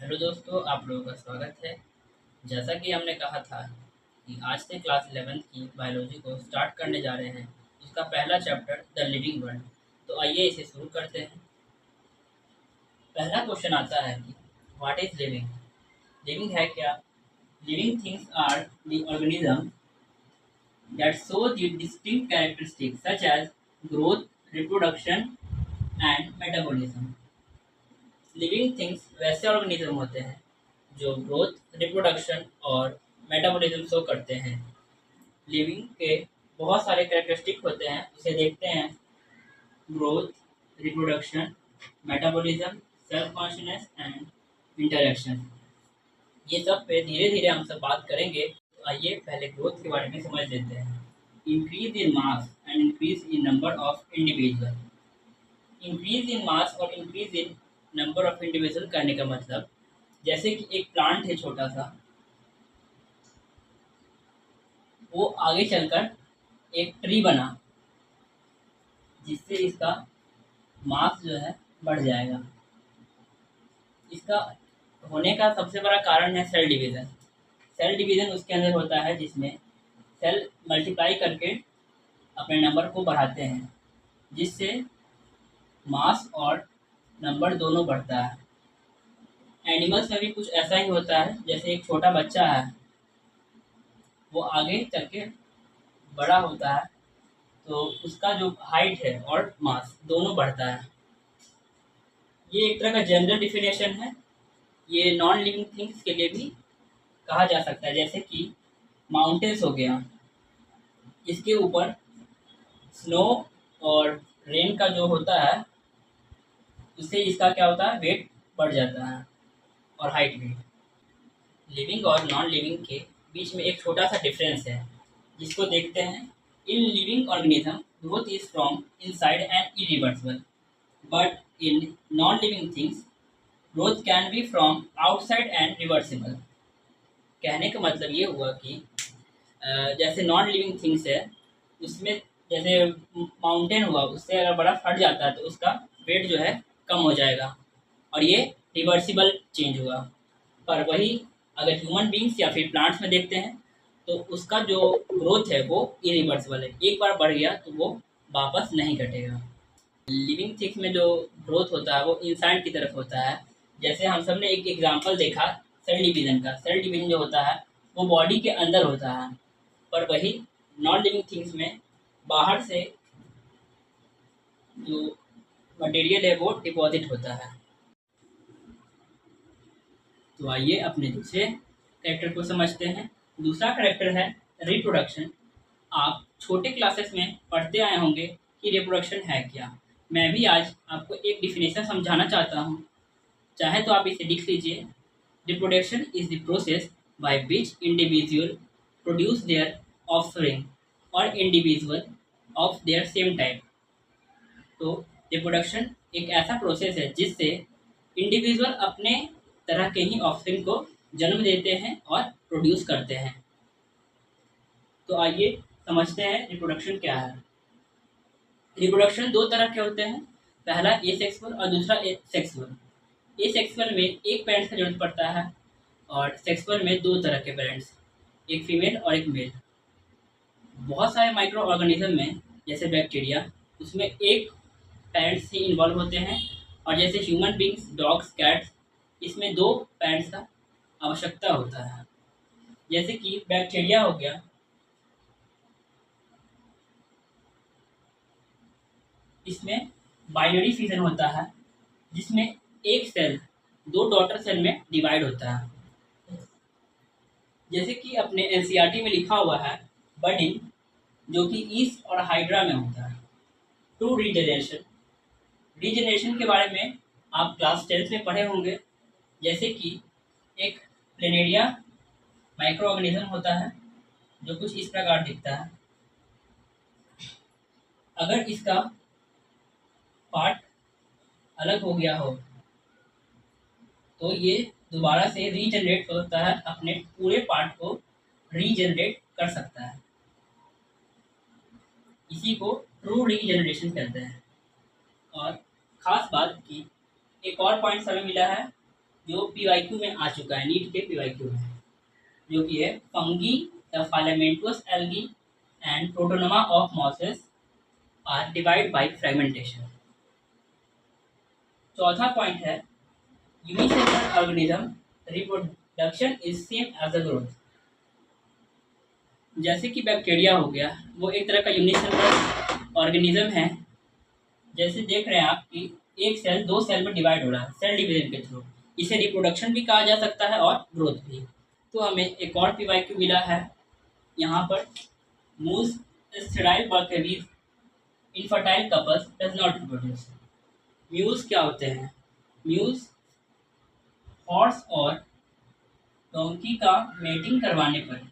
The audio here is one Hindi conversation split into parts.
हेलो दोस्तों, आप लोगों का स्वागत है। जैसा कि हमने कहा था कि आज से क्लास 11th की बायोलॉजी को स्टार्ट करने जा रहे हैं। उसका पहला चैप्टर द लिविंग वर्ल्ड। तो आइए इसे शुरू करते हैं। पहला क्वेश्चन आता है कि व्हाट इज लिविंग। लिविंग है क्या? Living things are the organism that show the distinct characteristics such as growth, reproduction and metabolism. Living things वैसे ऑर्गेनिज्म होते हैं जो ग्रोथ, रिप्रोडक्शन और मेटाबॉलिज्म शो करते हैं। लिविंग के बहुत सारे कैरेक्टरिस्टिक होते हैं, उसे देखते हैं। Growth, reproduction, metabolism, self consciousness and interaction. ये सब पे धीरे धीरे हम सब बात करेंगे। तो आइए पहले ग्रोथ के बारे में समझ लेते हैं। Increase in mass and increase in number of individual. Increase in mass और increase in number of individual करने का मतलब, जैसे कि एक प्लांट है छोटा सा, वो आगे चलकर एक ट्री बना, जिससे इसका मास जो है बढ़ जाएगा। इसका होने का सबसे बड़ा कारण है सेल डिवीज़न। सेल डिवीज़न उसके अंदर होता है जिसमें सेल मल्टीप्लाई करके अपने नंबर को बढ़ाते हैं, जिससे मास और नंबर दोनों बढ़ता है। एनिमल्स में भी कुछ ऐसा ही होता है। जैसे एक छोटा बच्चा है, वो आगे चल के बड़ा होता है, तो उसका जो हाइट है और मास दोनों बढ़ता है। ये एक तरह का जनरल डिफिनेशन है। ये नॉन लिविंग थिंग्स के लिए भी कहा जा सकता है। जैसे कि माउंटेन्स हो गया, इसके ऊपर स्नो और रेन का जो होता है, उससे इसका क्या होता है, वेट बढ़ जाता है और हाइट भी। लिविंग और नॉन लिविंग के बीच में एक छोटा सा डिफरेंस है, जिसको देखते हैं। In living organism growth is from inside and irreversible, but in non living things growth can be from outside and reversible. कहने का मतलब ये हुआ कि जैसे नॉन लिविंग थिंग्स है, उसमें जैसे माउंटेन हुआ, उससे अगर बर्फ़ हट जाता है तो उसका वेट जो है कम हो जाएगा, और ये रिवर्सिबल चेंज हुआ। पर वही अगर ह्यूमन बींग्स या फिर प्लांट्स में देखते हैं, तो उसका जो ग्रोथ है वो इरिवर्सिबल है। एक बार बढ़ गया तो वो वापस नहीं घटेगा। लिविंग थिंग्स में जो ग्रोथ होता है वो इंसाइड की तरफ होता है। जैसे हम सब ने एक एग्जांपल देखा सेल डिवीजन का। सेल डिवीजन जो होता है वो बॉडी के अंदर होता है, पर वही नॉन लिविंग थिंग्स में बाहर से जो मटेरियल है वो डिपॉजिट होता है। तो आइए अपने दूसरे कैरेक्टर को समझते हैं। दूसरा कैरेक्टर है रिप्रोडक्शन। आप छोटे क्लासेस में पढ़ते आए होंगे कि रिप्रोडक्शन है क्या। मैं भी आज आपको एक डिफिनेशन समझाना चाहता हूँ। चाहे तो आप इसे लिख लीजिए। Reproduction is the process by which individual produce their offspring और individual of their same type. तो रिप्रोडक्शन एक ऐसा प्रोसेस है जिससे इंडिविजुअल अपने तरह के ही ऑफस्प्रिंग को जन्म देते हैं और प्रोड्यूस करते हैं। तो आइए समझते हैं रिप्रोडक्शन क्या है। रिप्रोडक्शन दो तरह के होते हैं। पहला ए सेक्सुअल और दूसरा ए सेक्सुअल। ए सेक्सुअल में एक पेरेंट्स का जरूरत पड़ता है, और सेक्सुअल में दो तरह के पेरेंट्स, एक फीमेल और एक मेल। बहुत सारे माइक्रो ऑर्गेनिज्म में, जैसे बैक्टीरिया, उसमें एक पेरेंट्स ही इन्वॉल्व होते हैं। और जैसे ह्यूमन बींग्स, डॉग्स, कैट्स, इसमें दो पेरेंट्स का आवश्यकता होता है। जैसे कि बैक्टीरिया हो गया, इसमें बाइनरी फिजन होता है, जिसमें एक सेल दो डॉटर सेल में डिवाइड होता है। जैसे कि अपने एनसीईआरटी में लिखा हुआ है बडिंग, जो कि ईस्ट और हाइड्रा में होता है। To regeneration. रीजनरेशन के बारे में आप क्लास 10th में पढ़े होंगे। जैसे कि एक प्लेनेरिया माइक्रो ऑर्गेनिज्म होता है, जो कुछ इस प्रकार दिखता है। अगर इसका पार्ट अलग हो गया हो, तो ये दोबारा से रीजनरेट होता है, अपने पूरे पार्ट को रीजनरेट कर सकता है। इसी को ट्रू रीजनरेशन कहते हैं। और ख़ास बात की एक और पॉइंट्स हमें मिला है जो PYQ में आ चुका है, नीट के PYQ में, जो कि है fungi the filamentous algae and protonoma of mosses are divided by fragmentation। चौथा पॉइंट है unicellular organism reproduction is same as the growth. जैसे कि बैक्टीरिया हो गया, वो एक तरह का यूनिसेलुलर ऑर्गेनिज्म है। जैसे देख रहे हैं आप कि एक सेल दो सेल में डिवाइड हो रहा है सेल डिवीजन के थ्रू, इसे रिप्रोडक्शन भी कहा जा सकता है और ग्रोथ भी। तो हमें एक और PYQ मिला है यहाँ पर, mules sterile because infertile couples does not reproduce. Mules क्या होते हैं? म्यूज हॉर्स और डोंकी का मेटिंग करवाने पर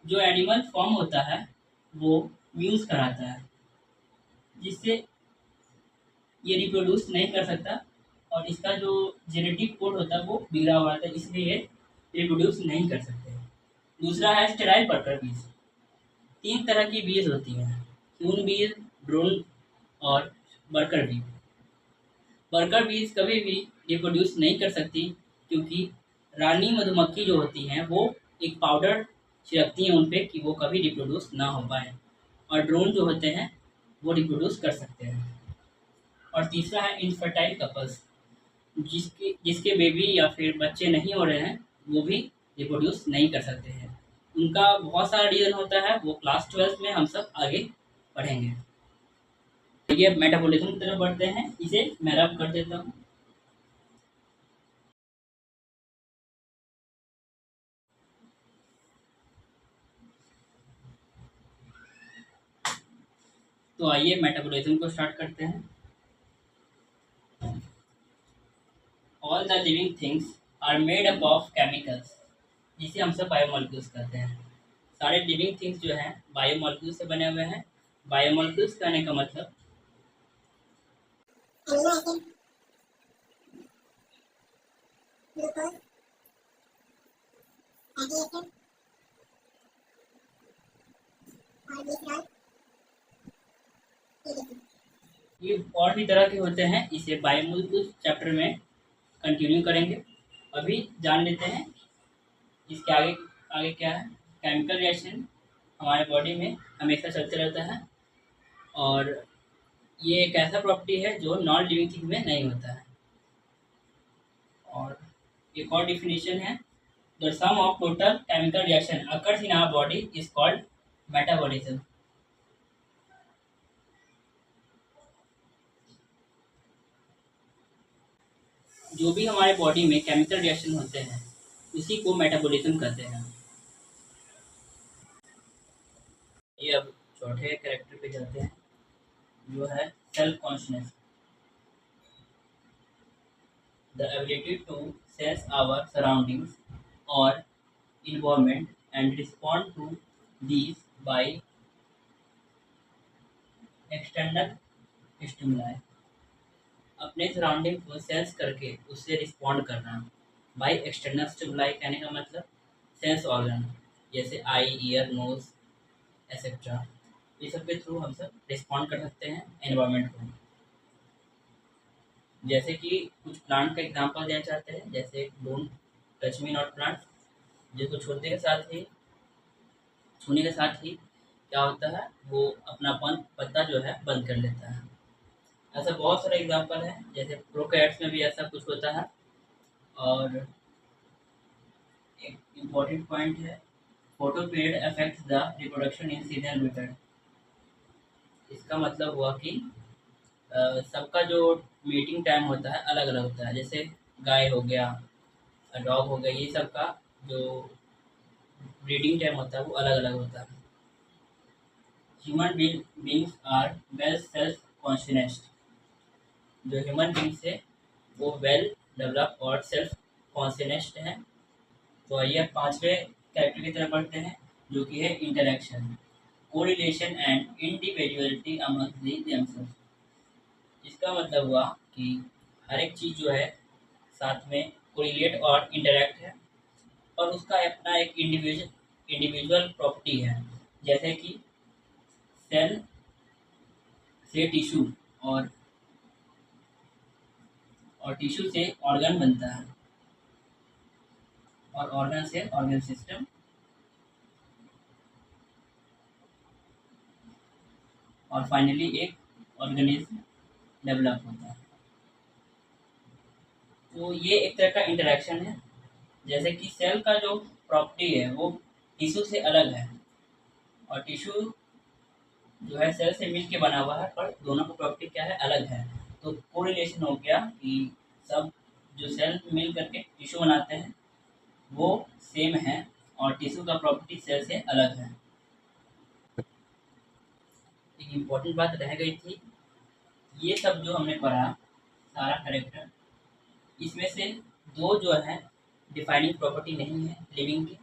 जो एनिमल फॉर्म होता है वो म्यूज कराता है, जिससे ये रिप्रोड्यूस नहीं कर सकता और इसका जो जेनेटिक कोड होता है वो बिगड़ा हुआ था, इसलिए ये रिप्रोड्यूस नहीं कर सकते। दूसरा है स्टेराइल वर्कर बीज। 3 तरह की बीज होती हैं, ह्यून बीज, ड्रोन और वर्कर बीज। वर्कर बीज कभी भी रिप्रोड्यूस नहीं कर सकती, क्योंकि रानी मधुमक्खी जो होती हैं वो एक पाउडर छिड़कती हैं उन पे कि वो कभी रिप्रोड्यूस ना हो पाए। और ड्रोन जो होते हैं वो रिप्रोड्यूस कर सकते हैं। और तीसरा है इनफर्टाइल कपल्स, जिसके बेबी या फिर बच्चे नहीं हो रहे हैं वो भी रिप्रोड्यूस नहीं कर सकते हैं। उनका बहुत सारा रीज़न होता है, वो क्लास 12 में हम सब आगे पढ़ेंगे। ये मेटाबॉलिज्म की तरफ बढ़ते हैं, इसे मैं रब कर देता हूँ। तो आइए मेटाबॉलिज्म को स्टार्ट करते हैं। All the living things are made up of chemicals, जिसे हम सब बायोमोलिक्यूल्स कहते हैं। सारे लिविंग थिंग्स जो हैं बायोमोलिक्यूल्स से बने हुए हैं। बायोमोलिक्यूल्स कहने का मतलब ये और भी तरह के होते हैं, इसे बायोमोलिक्यूल्स चैप्टर में कंटिन्यू करेंगे। अभी जान लेते हैं इसके आगे आगे क्या है। केमिकल रिएक्शन हमारे बॉडी में हमेशा चलते रहता है, और ये एक ऐसा प्रॉपर्टी है जो नॉन लिविंग थिंग में नहीं होता है। और एक और डिफिनेशन है, the sum of total chemical reaction occurs in our body is called metabolism. जो भी हमारे बॉडी में केमिकल रिएक्शन होते हैं उसी को मेटाबॉलिज्म कहते हैं। ये अब चौथे कैरेक्टर पे जाते हैं, जो है self consciousness. The ability to sense our surroundings or environment and respond to these by external stimuli। अपने सराउंडिंग को सेंस करके उससे रिस्पॉन्ड करना। बाय एक्सटर्नल स्टिमुलाई कहने का मतलब सेंस ऑर्गन, जैसे आई, ईयर, नोज एक्सेट्रा, ये सब के थ्रू हम सब रिस्पॉन्ड कर सकते हैं एनवायरनमेंट को। जैसे कि कुछ प्लांट का एग्जांपल देना चाहते हैं, जैसे don't touch me not plant, जिसको छूने के साथ ही क्या होता है, वो अपना पत्ता जो है बंद कर लेता है। ऐसा बहुत सारे एग्जांपल है, जैसे प्रोकैरियोट्स में भी ऐसा कुछ होता है। और एक इम्पॉर्टेंट पॉइंट है, photo period affects the reproduction in seasonal method. इसका मतलब हुआ कि सबका जो मीटिंग टाइम होता है अलग अलग होता है। जैसे गाय हो गया, डॉग हो गया, ये सब का जो ब्रीडिंग टाइम होता है वो अलग अलग होता है। Human beings are well self conscious. जो ह्यूमन बींग्स है वो वेल डेवलप और सेल्फ कॉन्शियस हैं। तो आइए 5वें कैरेक्टर की तरफ बढ़ते हैं, जो कि है interaction, correlation and individuality among themselves. इसका मतलब हुआ कि हर एक चीज़ जो है साथ में कोरिलेट और इंटरेक्ट है, और उसका अपना एक इंडिविजुअल प्रॉपर्टी है। जैसे कि सेल से टिश्यू और और टिश्यू से ऑर्गन बनता है, और ऑर्गन से ऑर्गन सिस्टम, और फाइनली एक ऑर्गेनिज्म डेवलप होता है। तो ये एक तरह का इंटरेक्शन है। जैसे कि सेल का जो प्रॉपर्टी है वो टिश्यू से अलग है, और टिश्यू जो है सेल से मिल के बना हुआ है, पर दोनों का प्रॉपर्टी क्या है, अलग है। तो कोरिलेशन हो गया कि सब जो सेल मिल करके टिश्यू बनाते हैं वो सेम है, और टिश्यू का प्रॉपर्टी सेल से अलग है। एक इम्पोर्टेंट बात रह गई थी, ये सब जो हमने पढ़ा सारा कैरेक्टर, इसमें से दो जो है डिफाइनिंग प्रॉपर्टी नहीं है लिविंग की।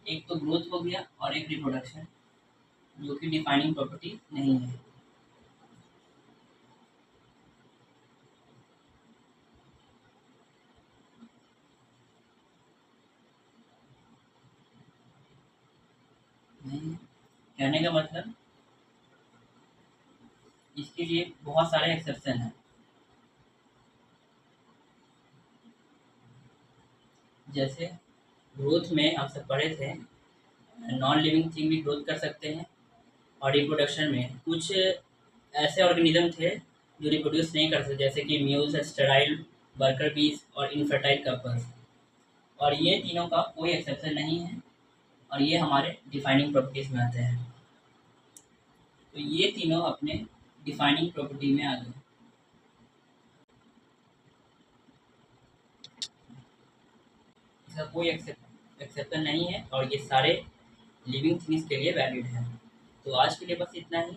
एक तो ग्रोथ हो गया और एक रिप्रोडक्शन, जो कि डिफाइनिंग प्रॉपर्टी नहीं है। नहीं है। कहने का मतलब इसके लिए बहुत सारे एक्सेप्शन हैं। जैसे ग्रोथ में हम सब पढ़े थे, नॉन लिविंग थिंग भी ग्रोथ कर सकते हैं, और रिप्रोडक्शन में कुछ ऐसे ऑर्गेनिज्म थे जो रिप्रोड्यूस नहीं कर सकते, जैसे कि म्यूज, स्टेराइल, वर्कर बीज और इनफर्टाइल कपल्स। और ये तीनों का कोई एक्सेप्शन नहीं है, और ये हमारे डिफाइनिंग प्रॉपर्टीज में आते हैं। तो ये तीनों अपने डिफाइनिंग प्रॉपर्टी में आ गए। इसका कोई एक्सेप्शन नहीं है, और ये सारे लिविंग थिंग्स के लिए वैलिड है। तो आज के लिए बस इतना ही।